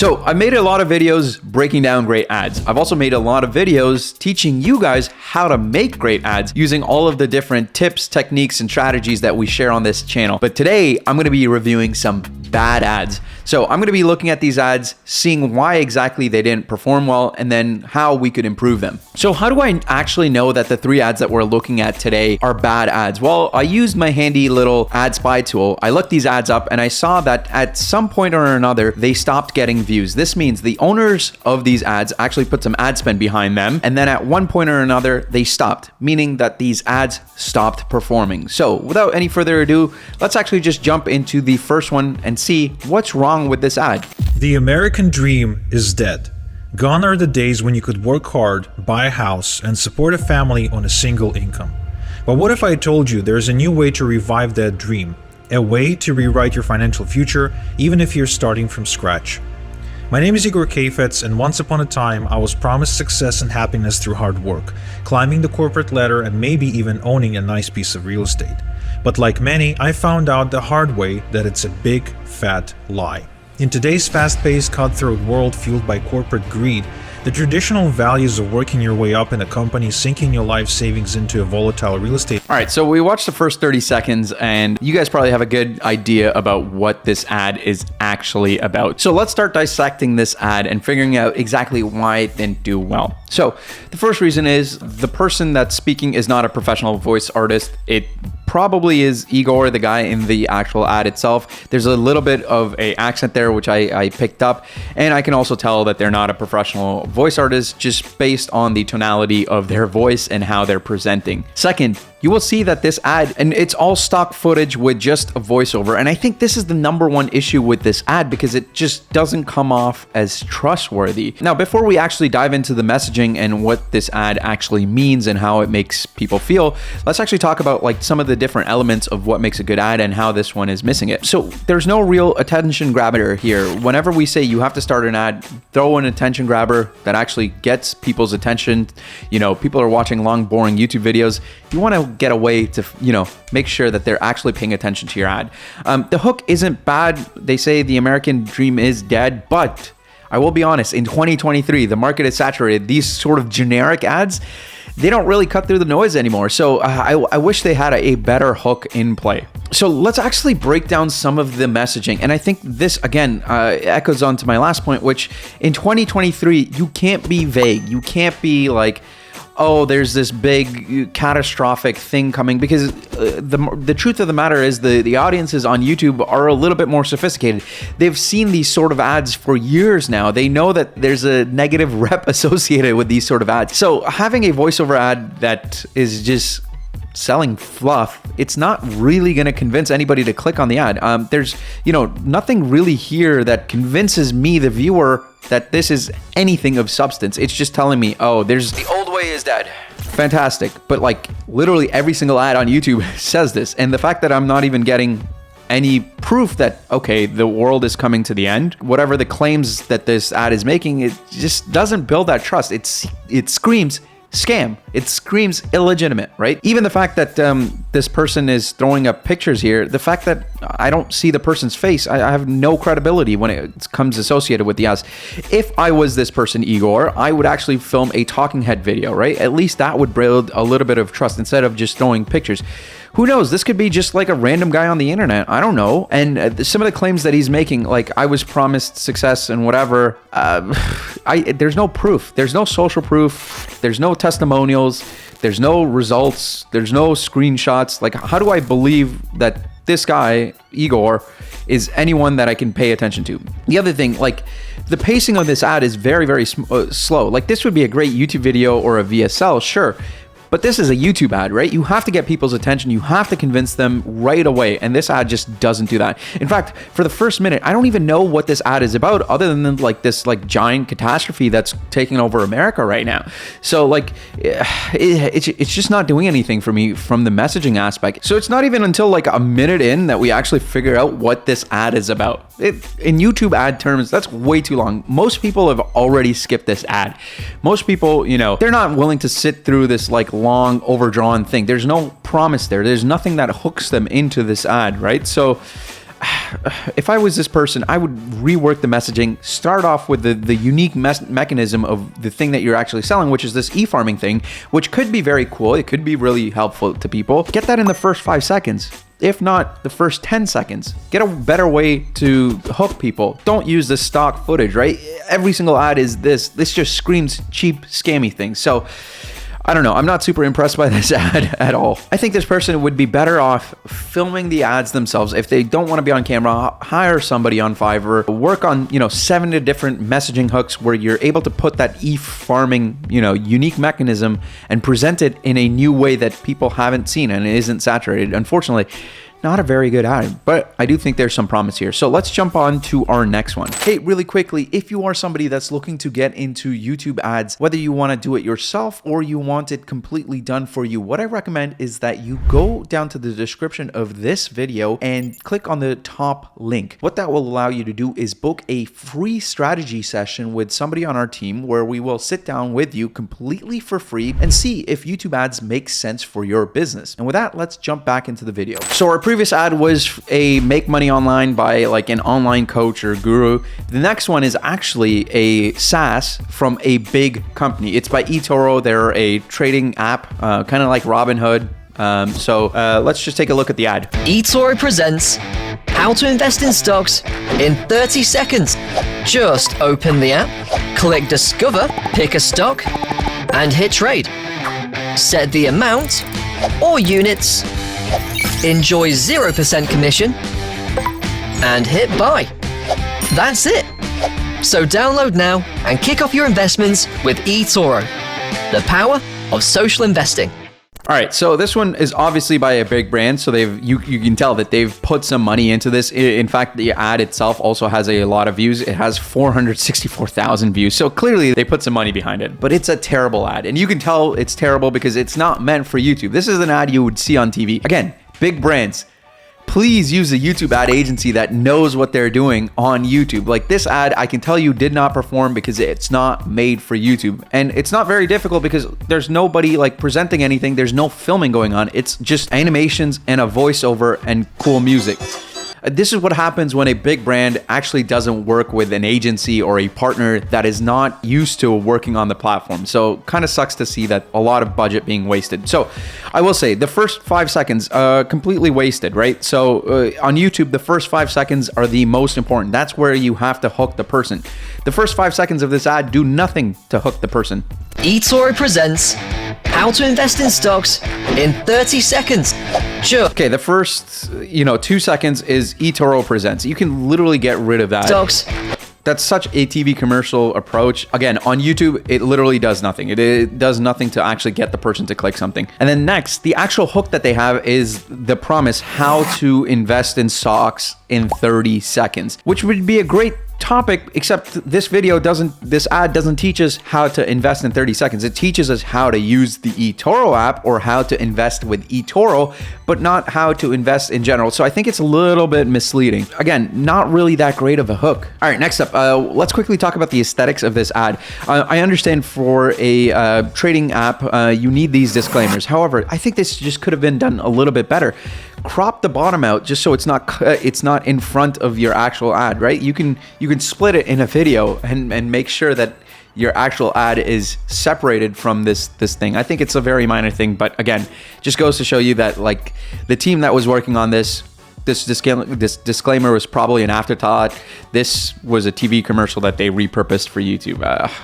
So I made a lot of videos breaking down great ads. I've also made a lot of videos teaching you guys how to make great ads using all of the different tips, techniques, and strategies that we share on this channel. But today I'm going to be reviewing some bad ads. So I'm going to be looking at these ads, seeing why exactly they didn't perform well, and then how we could improve them. So how do I actually know that the 3 ads that we're looking at today are bad ads? Well, I used my handy little ad spy tool. I looked these ads up and I saw that at some point or another, they stopped getting views. This means the owners of these ads actually put some ad spend behind them. And then at one point or another, they stopped, meaning that these ads stopped performing. So without any further ado, let's actually just jump into the first one and see what's wrong with this ad. The American dream is dead. Gone are the days when you could work hard, buy a house, and support a family on a single income. But what if I told you there's a new way to revive that dream? A way to rewrite your financial future, even if you're starting from scratch. My name is Igor Kayfetz, and once upon a time, I was promised success and happiness through hard work, climbing the corporate ladder and maybe even owning a nice piece of real estate. But like many, I found out the hard way that it's a big, fat lie. In today's fast-paced, cutthroat world fueled by corporate greed, the traditional values of working your way up in a company, sinking your life savings into a volatile real estate. All right, so we watched the first 30 seconds and you guys probably have a good idea about what this ad is actually about. So let's start dissecting this ad and figuring out exactly why it didn't do well. So the first reason is the person that's speaking is not a professional voice artist. It probably is Igor, the guy in the actual ad itself. There's a little bit of an accent there, which I picked up. And I can also tell that they're not a professional voice artist just based on the tonality of their voice and how they're presenting. Second, you will see that this ad, and it's all stock footage with just a voiceover. And I think this is the number one issue with this ad because it just doesn't come off as trustworthy. Now, before we actually dive into the messaging and what this ad actually means and how it makes people feel, let's actually talk about like some of the different elements of what makes a good ad and how this one is missing it. So there's no real attention grabber here. Whenever we say you have to start an ad, throw an attention grabber that actually gets people's attention. You know, people are watching long, boring YouTube videos. You want to get a way to, make sure that they're actually paying attention to your ad. The hook isn't bad. They say the American dream is dead, but I will be honest, in 2023, the market is saturated. These sort of generic ads, they don't really cut through the noise anymore. So I wish they had a better hook in play. So let's actually break down some of the messaging. And I think this, again, echoes on to my last point, which in 2023, you can't be vague. You can't be like, oh, there's this big catastrophic thing coming, because the truth of the matter is the audiences on YouTube are a little bit more sophisticated. They've seen these sort of ads for years now. They know that there's a negative rep associated with these sort of ads. So having a voiceover ad that is just selling fluff, it's not really going to convince anybody to click on the ad. There's, nothing really here that convinces me, the viewer, that this is anything of substance. It's just telling me, oh, there's the old way is dead. Fantastic. But like literally every single ad on YouTube says this. And the fact that I'm not even getting any proof that, okay, the world is coming to the end, whatever the claims that this ad is making, it just doesn't build that trust. It screams scam. It screams illegitimate, right? Even the fact that this person is throwing up pictures here, the fact that I don't see the person's face, I have no credibility when it comes associated with the ads. If I was this person, Igor, I would actually film a talking head video, right? At least that would build a little bit of trust instead of just throwing pictures. Who knows? This could be just like a random guy on the internet. I don't know. And some of the claims that he's making, like I was promised success and whatever, there's no proof. There's no social proof. There's no testimonials. There's no results. There's no screenshots. Like, how do I believe that this guy, Igor, is anyone that I can pay attention to? The other thing, like the pacing of this ad is very, very slow. Like this would be a great YouTube video or a VSL, sure. But this is a YouTube ad, right? You have to get people's attention. You have to convince them right away. And this ad just doesn't do that. In fact, for the first minute, I don't even know what this ad is about other than like this like giant catastrophe that's taking over America right now. So like it's just not doing anything for me from the messaging aspect. So it's not even until like a minute in that we actually figure out what this ad is about. In YouTube ad terms, that's way too long. Most people have already skipped this ad. Most people, they're not willing to sit through this like long overdrawn thing. There's no promise there. There's nothing that hooks them into this ad, right? So if I was this person, I would rework the messaging, start off with the unique mechanism of the thing that you're actually selling, which is this e-farming thing, which could be very cool. It could be really helpful to people. Get that in the first 5 seconds. If not, the first 10 seconds. Get a better way to hook people. Don't use the stock footage, right? Every single ad is this. This just screams cheap, scammy things. So, I don't know. I'm not super impressed by this ad at all. I think this person would be better off filming the ads themselves. If they don't want to be on camera, hire somebody on Fiverr. Work on, 7 different messaging hooks where you're able to put that e-farming, unique mechanism and present it in a new way that people haven't seen and it isn't saturated. Unfortunately, not a very good ad, but I do think there's some promise here. So let's jump on to our next one. Hey, really quickly, if you are somebody that's looking to get into YouTube ads, whether you want to do it yourself or you want it completely done for you, what I recommend is that you go down to the description of this video and click on the top link. What that will allow you to do is book a free strategy session with somebody on our team where we will sit down with you completely for free and see if YouTube ads make sense for your business. And with that, let's jump back into the video. So our previous ad was a make money online by like an online coach or guru. The next one is actually a SaaS from a big company. It's by eToro. They're a trading app, kind of like Robinhood. So let's just take a look at the ad. eToro presents how to invest in stocks in 30 seconds. Just open the app, click discover, pick a stock, and hit trade. Set the amount or units. Enjoy 0% commission and hit buy. That's it. So download now and kick off your investments with eToro, the power of social investing. All right, so this one is obviously by a big brand, so you can tell that they've put some money into this. In fact, the ad itself also has a lot of views. It has 464,000 views, so clearly they put some money behind it. But it's a terrible ad, and you can tell it's terrible because it's not meant for YouTube. This is an ad you would see on TV. Again, big brands. Please use a YouTube ad agency that knows what they're doing on YouTube. Like this ad, I can tell you did not perform because it's not made for YouTube. And it's not very difficult because there's nobody like presenting anything. There's no filming going on. It's just animations and a voiceover and cool music. This is what happens when a big brand actually doesn't work with an agency or a partner that is not used to working on the platform. So kind of sucks to see that a lot of budget being wasted. So I will say the first 5 seconds, completely wasted, right? So on YouTube, the first 5 seconds are the most important. That's where you have to hook the person. The first 5 seconds of this ad do nothing to hook the person. eToro presents how to invest in stocks in 30 seconds. Sure. Okay, the first, 2 seconds is eToro presents. You can literally get rid of that. Stocks. That's such a TV commercial approach. Again, on YouTube, it literally does nothing. It does nothing to actually get the person to click something. And then next, the actual hook that they have is the promise how to invest in stocks in 30 seconds, which would be a great topic, except this ad doesn't teach us how to invest in 30 seconds. It teaches us how to use the eToro app or how to invest with eToro, but not how to invest in general. So I think it's a little bit misleading. Again, not really that great of a hook. All right, next up, let's quickly talk about the aesthetics of this ad. I understand for a trading app, you need these disclaimers. However, I think this just could have been done a little bit better. Crop the bottom out just so it's not in front of your actual ad, right? You can split it in a video and make sure that your actual ad is separated from this thing. I think it's a very minor thing, but again, just goes to show you that like the team that was working on this disclaimer was probably an afterthought. This was a TV commercial that they repurposed for YouTube.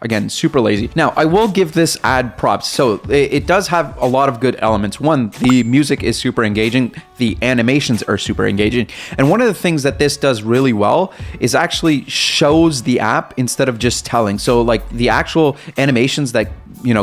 Again, super lazy. Now, I will give this ad props. So it does have a lot of good elements. One, the music is super engaging. The animations are super engaging. And one of the things that this does really well is actually shows the app instead of just telling. So like the actual animations that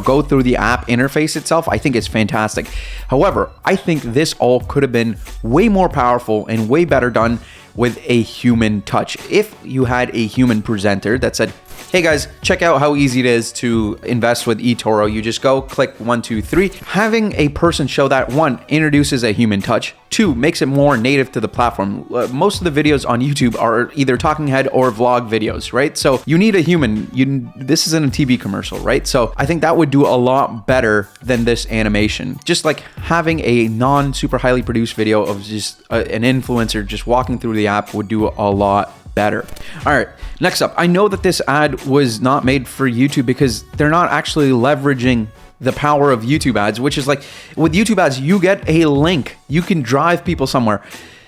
go through the app interface itself, I think is fantastic. However, I think this all could have been way more powerful and way better done with a human touch. If you had a human presenter that said, Hey guys, check out how easy it is to invest with eToro. You just go click 1, 2, 3. Having a person show that, 1, introduces a human touch. 2, makes it more native to the platform. Most of the videos on YouTube are either talking head or vlog videos, right? So you need a human. This isn't a TV commercial, right? So I think that would do a lot better than this animation. Just like having a non-super highly produced video of just an influencer just walking through the app would do a lot better. All right, next up, I know that this ad was not made for YouTube because they're not actually leveraging the power of YouTube ads, which is like with YouTube ads, you get a link, you can drive people somewhere.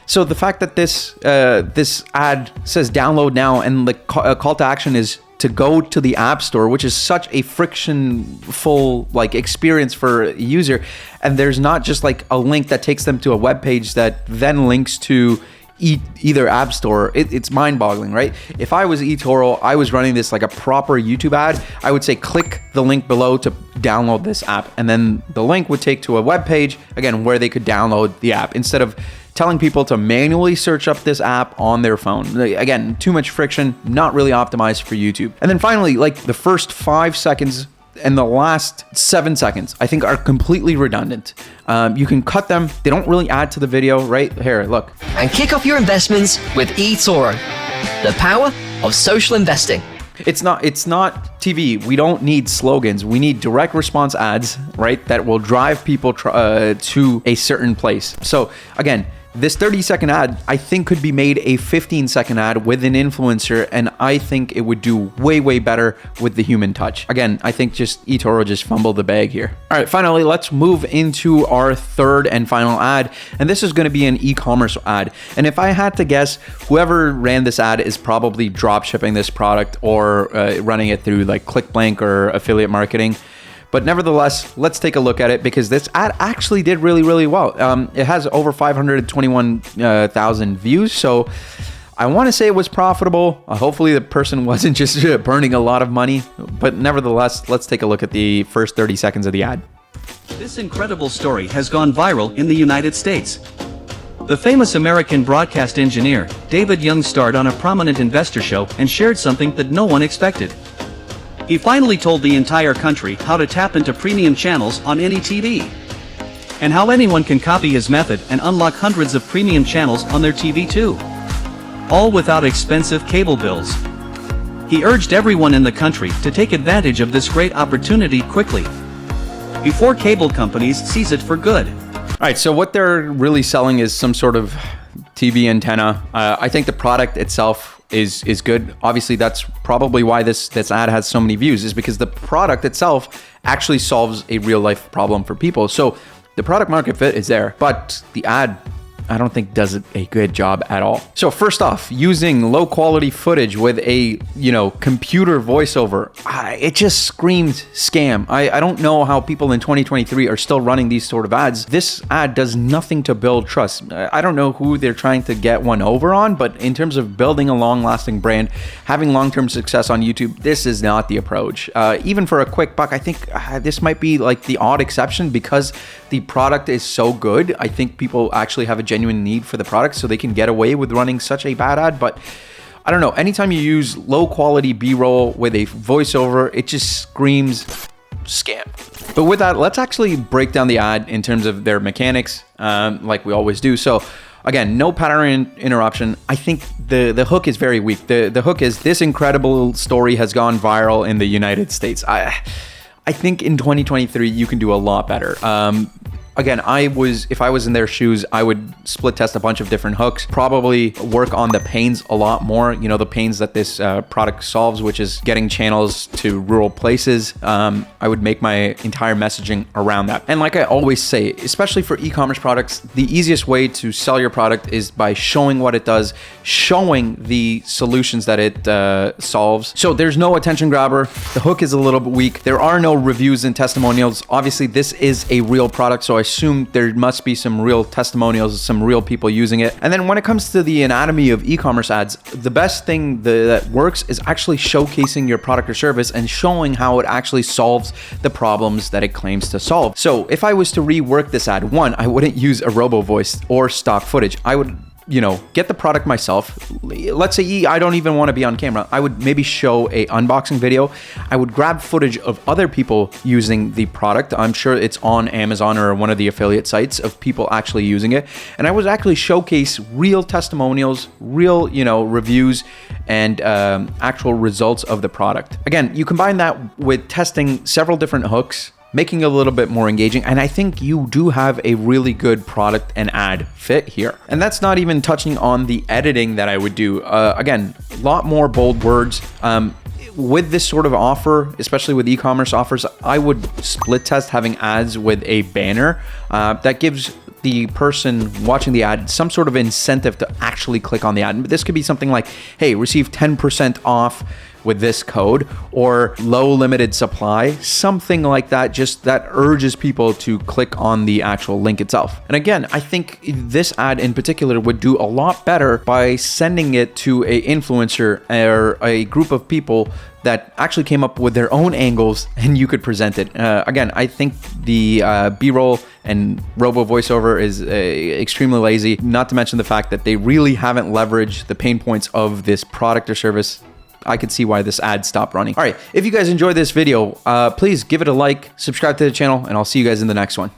So the fact that this ad says download now and the call to action is to go to the App Store, which is such a frictionful like experience for a user, and there's not just like a link that takes them to a web page that then links to either App Store. It's mind-boggling, right? If I was eToro, I was running this like a proper YouTube ad, I would say click the link below to download this app, and then the link would take to a web page again where they could download the app instead of telling people to manually search up this app on their phone. Again, too much friction, not really optimized for YouTube. And then finally, like the first 5 seconds and the last 7 seconds, I think are completely redundant. You can cut them. They don't really add to the video, right? Here, look. And kick off your investments with eToro, the power of social investing. It's not TV. We don't need slogans. We need direct response ads, right? That will drive people to a certain place. So again, this 30-second ad, I think, could be made a 15-second ad with an influencer, and I think it would do way, way better with the human touch. Again, I think just eToro just fumbled the bag here. All right, finally, let's move into our third and final ad, and this is going to be an e-commerce ad. And if I had to guess, whoever ran this ad is probably drop shipping this product or running it through like ClickBank or affiliate marketing. But nevertheless, let's take a look at it because this ad actually did really, really well. It has over 521,000 views. So I want to say it was profitable. Hopefully the person wasn't just burning a lot of money. But nevertheless, let's take a look at the first 30 seconds of the ad. This incredible story has gone viral in the United States. The famous American broadcast engineer, David Young, starred on a prominent investor show and shared something that no one expected. He finally told the entire country how to tap into premium channels on any TV, and how anyone can copy his method and unlock hundreds of premium channels on their TV too, all without expensive cable bills. He urged everyone in the country to take advantage of this great opportunity quickly, before cable companies seize it for good. All right, so what they're really selling is some sort of TV antenna. I think the product itself is good. Obviously, that's probably why this ad has so many views, is because the product itself actually solves a real life problem for people. So the product market fit is there, but the ad, I don't think does a good job at all. So first off, using low quality footage with a, computer voiceover, it just screams scam. I don't know how people in 2023 are still running these sort of ads. This ad does nothing to build trust. I don't know who they're trying to get one over on, but in terms of building a long lasting brand, having long-term success on YouTube, this is not the approach. Even for a quick buck, I think this might be like the odd exception because the product is so good. I think people actually have a genuine need for the product, so they can get away with running such a bad ad. But I don't know, anytime you use low quality B-roll with a voiceover, it just screams scam. But with that, let's actually break down the ad in terms of their mechanics, like we always do. So again, no pattern interruption. I think the hook is very weak. The hook is, this incredible story has gone viral in the United States. I think in 2023, you can do a lot better. Again, if I was in their shoes, I would split test a bunch of different hooks, probably work on the pains a lot more, the pains that this product solves, which is getting channels to rural places. I would make my entire messaging around that. And like I always say, especially for e-commerce products, the easiest way to sell your product is by showing what it does, showing the solutions that it solves. So there's no attention grabber. The hook is a little bit weak. There are no reviews and testimonials. Obviously, this is a real product, so I assume there must be some real testimonials, some real people using it. And then when it comes to the anatomy of e-commerce ads, the best thing that works is actually showcasing your product or service and showing how it actually solves the problems that it claims to solve. So if I was to rework this ad, one, I wouldn't use a robo voice or stock footage. I would you know, get the product myself. Let's say I don't even want to be on camera. I would maybe show a unboxing video. I would grab footage of other people using the product. I'm sure it's on Amazon or one of the affiliate sites of people actually using it. And I would actually showcase real testimonials, real, you know, reviews and actual results of the product. Again, you combine that with testing several different hooks, making it a little bit more engaging. And I think you do have a really good product and ad fit here. And that's not even touching on the editing that I would do. Again, a lot more bold words. With this sort of offer, especially with e-commerce offers, I would split test having ads with a banner that gives the person watching the ad some sort of incentive to actually click on the ad. This could be something like, hey, receive 10% off with this code, or low limited supply, something like that, just that urges people to click on the actual link itself. And again, I think this ad in particular would do a lot better by sending it to a influencer or a group of people that actually came up with their own angles and you could present it. Again, I think the B-roll and robo voiceover is extremely lazy, not to mention the fact that they really haven't leveraged the pain points of this product or service. I could see why this ad stopped running. All right, if you guys enjoyed this video, please give it a like, subscribe to the channel, and I'll see you guys in the next one.